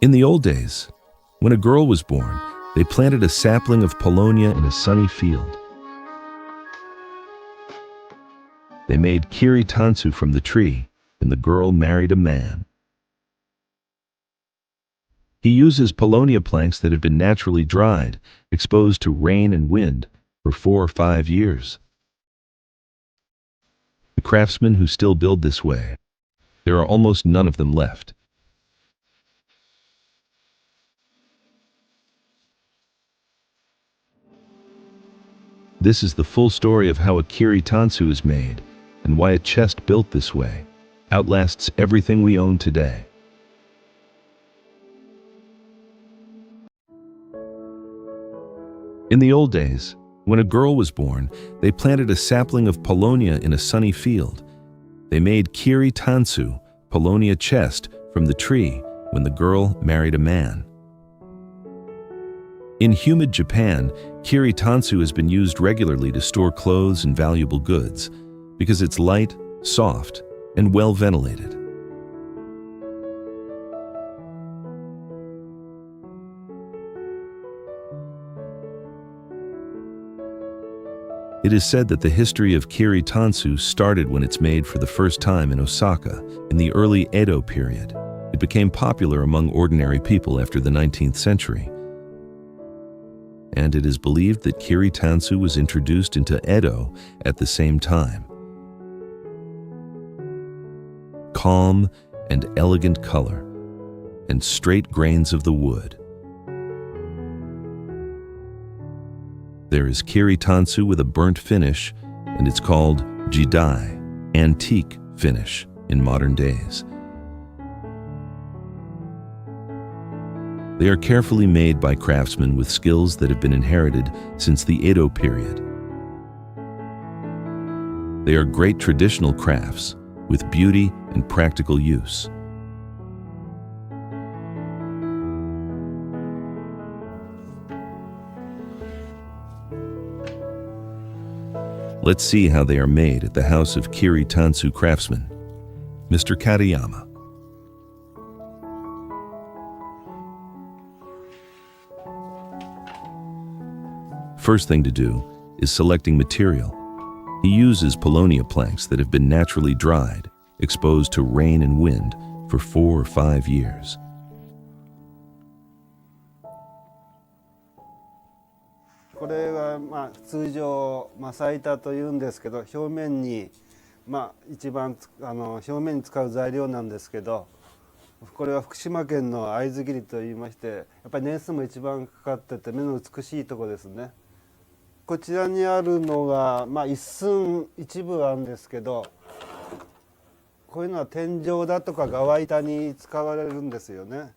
In the old days, when a girl was born, they planted a sapling of paulownia in a sunny field. They made kiri tansu from the tree, and the girl married a man. He uses paulownia planks that have been naturally dried, exposed to rain and wind, for 4 or 5 years. The craftsmen who still build this way, there are almost none of them left. This is the full story of how a kiri tansu is made, and why a chest built this way outlasts everything we own today. In the old days, when a girl was born, they planted a sapling of paulownia in a sunny field. They made kiri tansu, paulownia chest, from the tree when the girl married a man. In humid Japan, kiri tansu has been used regularly to store clothes and valuable goods because it's light, soft, and well ventilated. It is said that the history of kiri tansu started when it's made for the first time in Osaka in the early Edo period. It became popular among ordinary people after the 19th century. And it is believed that kiri tansu was introduced into Edo at the same time. Calm and elegant color, and straight grains of the wood. There is kiri tansu with a burnt finish, and it's called jidai, antique finish, in modern days. They are carefully made by craftsmen with skills that have been inherited since the Edo period. They are great traditional crafts with beauty and practical use. Let's see how they are made at the house of kiri tansu craftsman, Mr. Katayama. First thing to do is selecting material. He uses paulownia planks that have been naturally dried, exposed to rain and wind for 4 or 5 years. This is usually まさ板というんですけど、表面に一番表面に使う材料なんですけど、これは福島県の会津切といいまして、やっぱり年数も一番かかってて目の美しいところですね。こちらにあるのが一寸一部あるんですけど、こういうのは天井だとか側板に使われるんですよね。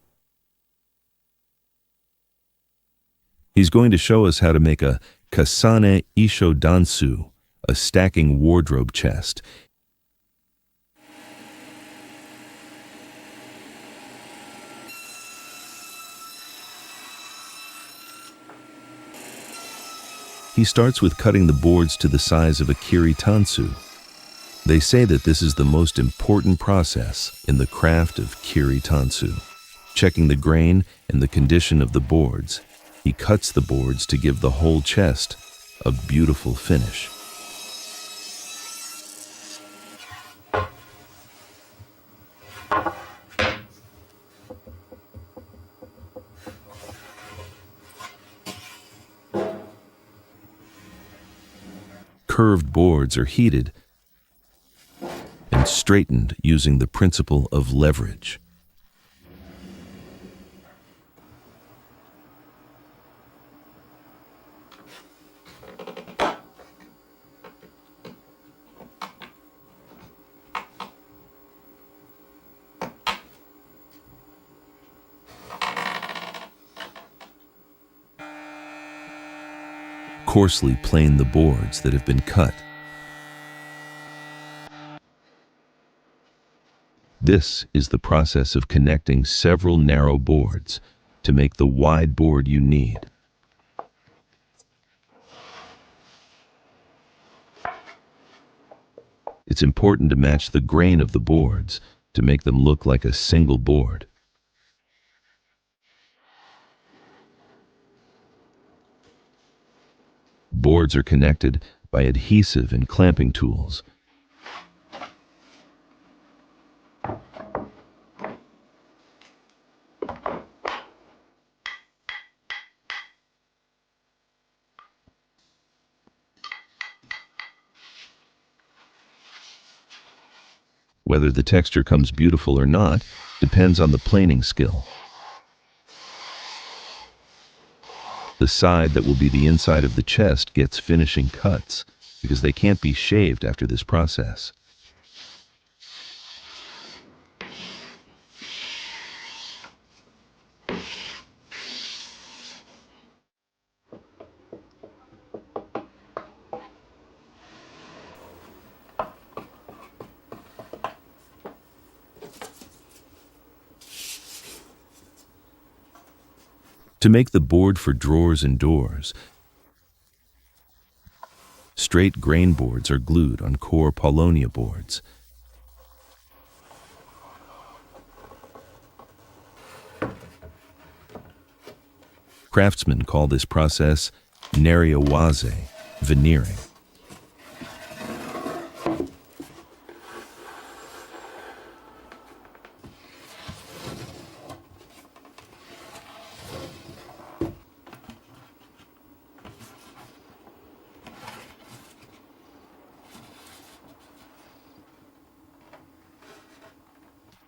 He's going to show us how to make a kasane isho dansu, a stacking wardrobe chest. He starts with cutting the boards to the size of a kiri tansu. They say that this is the most important process in the craft of kiri tansu. Checking the grain and the condition of the boards, he cuts the boards to give the whole chest a beautiful finish. Curved boards are heated and straightened using the principle of leverage. Coarsely plane the boards that have been cut. This is the process of connecting several narrow boards to make the wide board you need. It's important to match the grain of the boards to make them look like a single board. Boards are connected by adhesive and clamping tools. Whether the texture comes beautiful or not depends on the planing skill. The side that will be the inside of the chest gets finishing cuts because they can't be shaved after this process. To make the board for drawers and doors, straight grain boards are glued on core paulownia boards. Craftsmen call this process neriawase, veneering.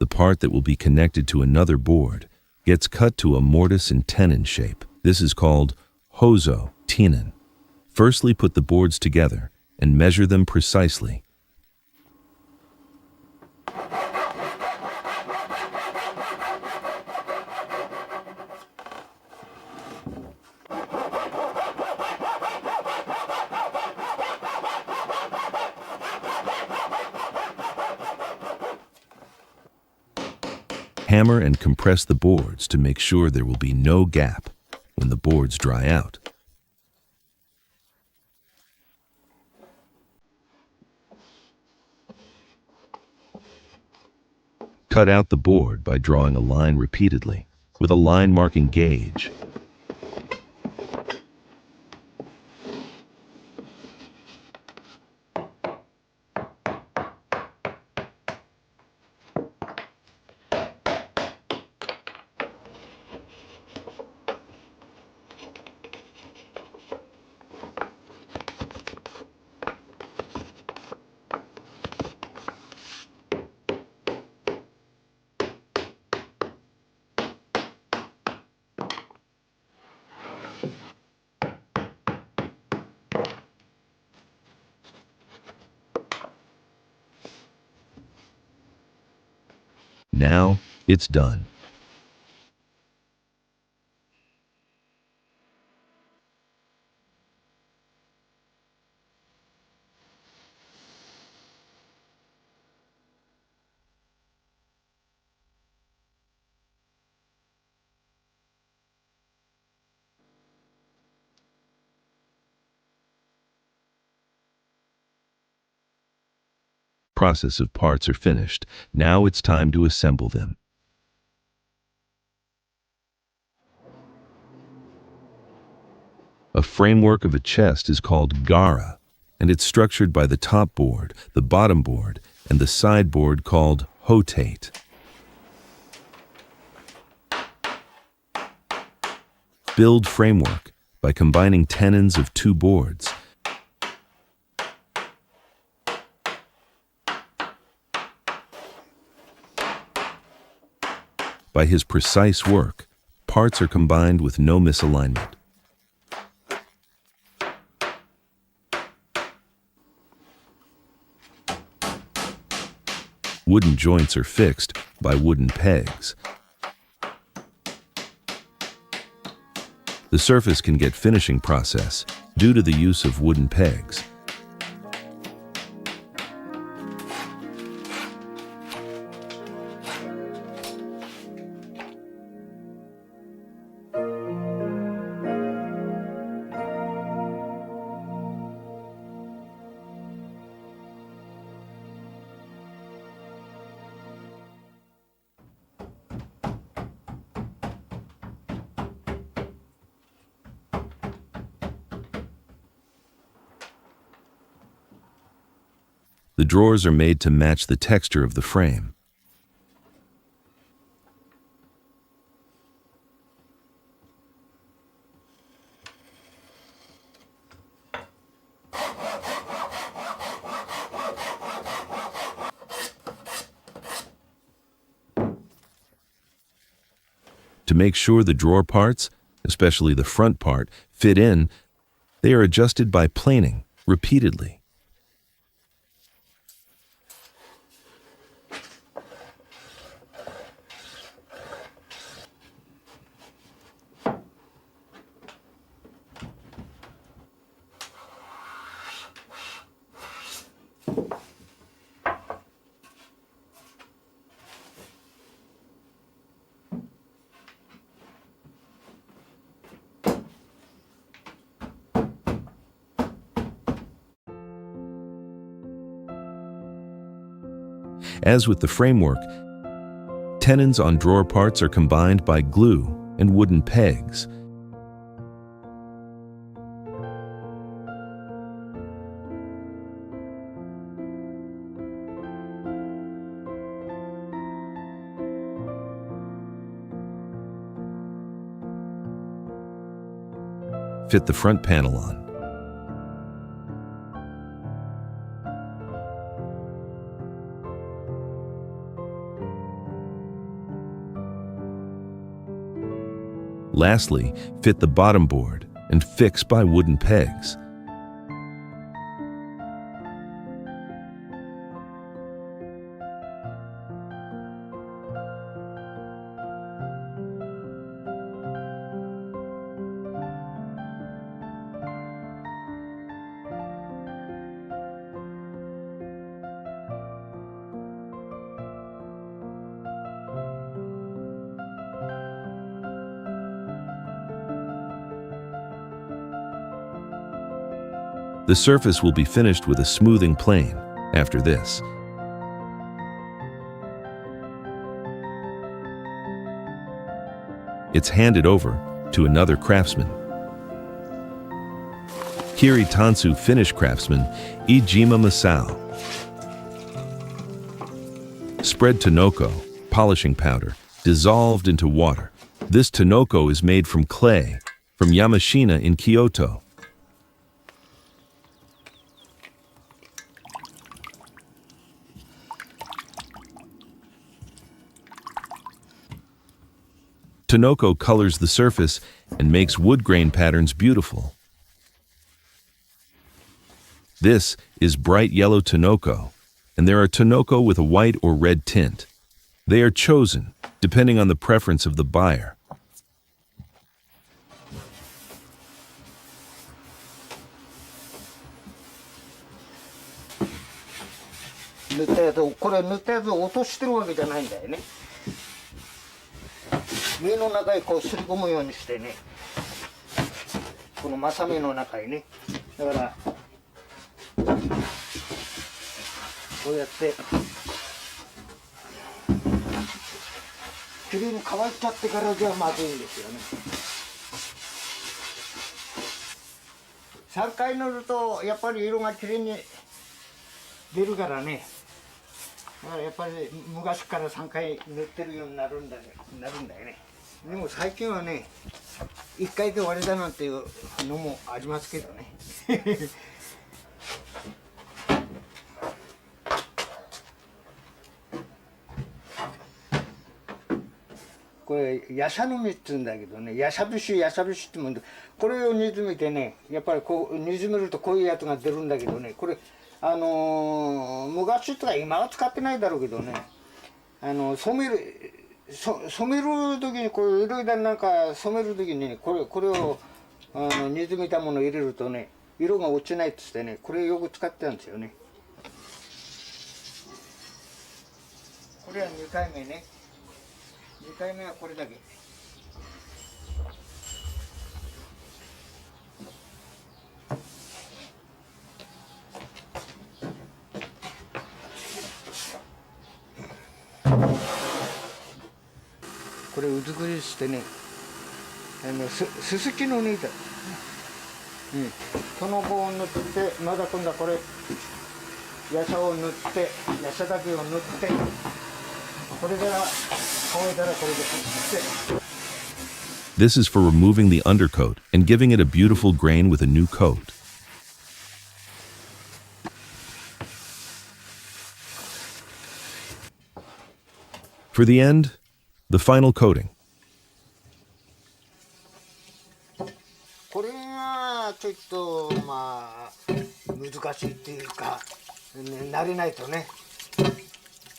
The part that will be connected to another board gets cut to a mortise and tenon shape. This is called hozo, Tenon. Firstly, put the boards together and measure them precisely. Hammer and compress the boards to make sure there will be no gap when the boards dry out. Cut out the board by drawing a line repeatedly with a line marking gauge. Now it's done. Process of parts are finished. Now it's time to assemble them. A framework of a chest is called gara, and it's structured by the top board, the bottom board, and the side board called hotate. Build framework by combining tenons of two boards. By his precise work, parts are combined with no misalignment. Wooden joints are fixed by wooden pegs. The surface can get finishing process due to the use of wooden pegs. The drawers are made to match the texture of the frame. To make sure the drawer parts, especially the front part, fit in, they are adjusted by planing repeatedly. As with the framework, tenons on drawer parts are combined by glue and wooden pegs. Fit the front panel on. Lastly, fit the bottom board and fix by wooden pegs. The surface will be finished with a smoothing plane after this. It's handed over to another craftsman. Kiri tansu finish craftsman Iijima Masao. Spread Tonoko, polishing powder, dissolved into water. This Tonoko is made from clay from Yamashina in Kyoto. Tonoko colors the surface and makes wood grain patterns beautiful. This is bright yellow Tonoko, and there are Tonoko with a white or red tint. They are chosen depending on the preference of the buyer.塗ったやつを、これ塗ったやつを落としてるわけじゃないんだよね。上の中へこうすり込むようにしてね、このマサミの中にね、だからこうやってきれいに乾いちゃってからじゃまずいんですよね。3回塗るとやっぱり色がきれいに出るからね。だからやっぱり昔から3回塗ってるようになるんだよね。でも最近はね、1回で終わりだなんていうのもありますけどね。これヤシャの実って言うんだけどね、ヤシャブシってもんで、これを煮詰めてね、やっぱりこう煮詰めるとこういうやつが出るんだけどね、これ昔とか今は使ってないだろうけどね、染める時にこういろいろなんか染める時にね、これを煮詰めたものを入れるとね、色が落ちないっつってね、これよく使ってたんですよね。これは2回目ね。2回目はこれだけ。これうずくりしてね、すすきのねだ、その棒を塗って、まだ今度はこれヤシャを塗って、ヤシャだけを塗って、これから乾いたらこれで切って。This is for removing the undercoat and giving it a beautiful grain with a new coat. For the end, the final coating. これがちょっとまあ難しいっていうか、ね、慣れないとね。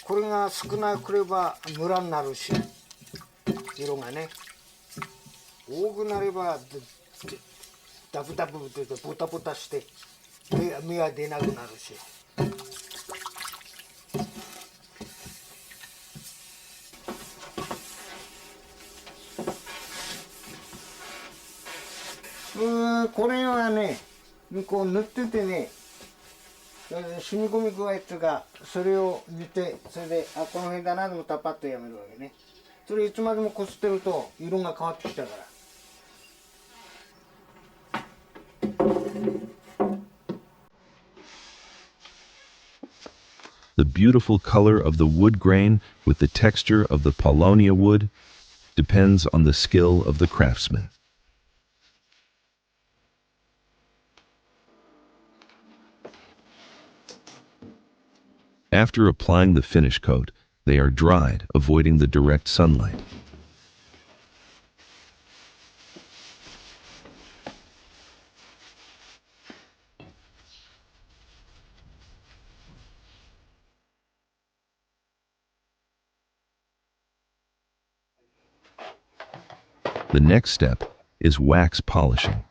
これが少なければムラになるし、色がね。多くなればダブダブってボタボタして芽が出なくなるし。これはね、こう塗っててね、染み込み具合っていうか、それを見て、それで、あ、この辺だなと思ったらパッとやめるわけね。それいつまでもこすってると色が変わってきたから。The beautiful color of the wood grain with the texture of the paulownia wood depends on the skill of the craftsman. After applying the finish coat, they are dried, avoiding the direct sunlight. The next step is wax polishing.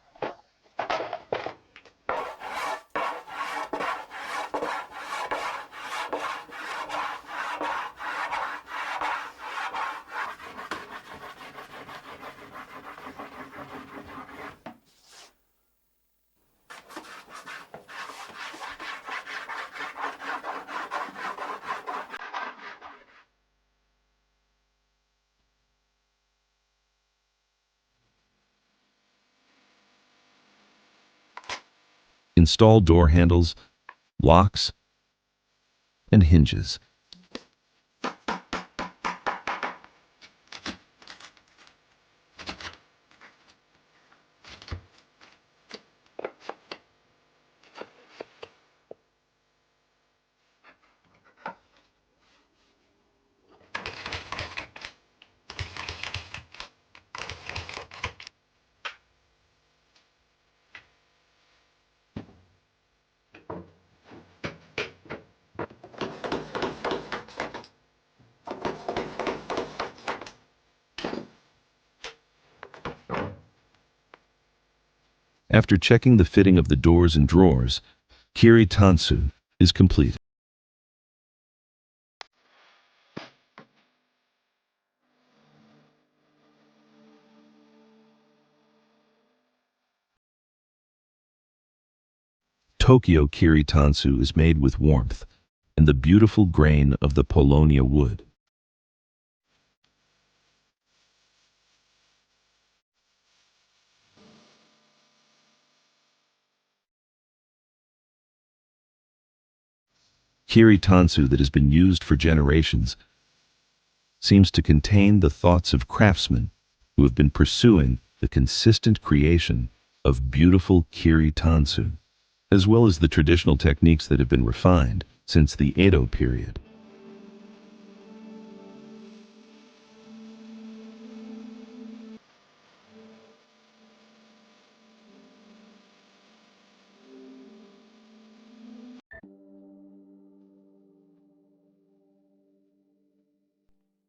Install door handles, locks, and hinges. After checking the fitting of the doors and drawers, kiri tansu is complete. Tokyo kiri tansu is made with warmth and the beautiful grain of the paulownia wood. Kiri tansu that has been used for generations seems to contain the thoughts of craftsmen who have been pursuing the consistent creation of beautiful kiri tansu, as well as the traditional techniques that have been refined since the Edo period.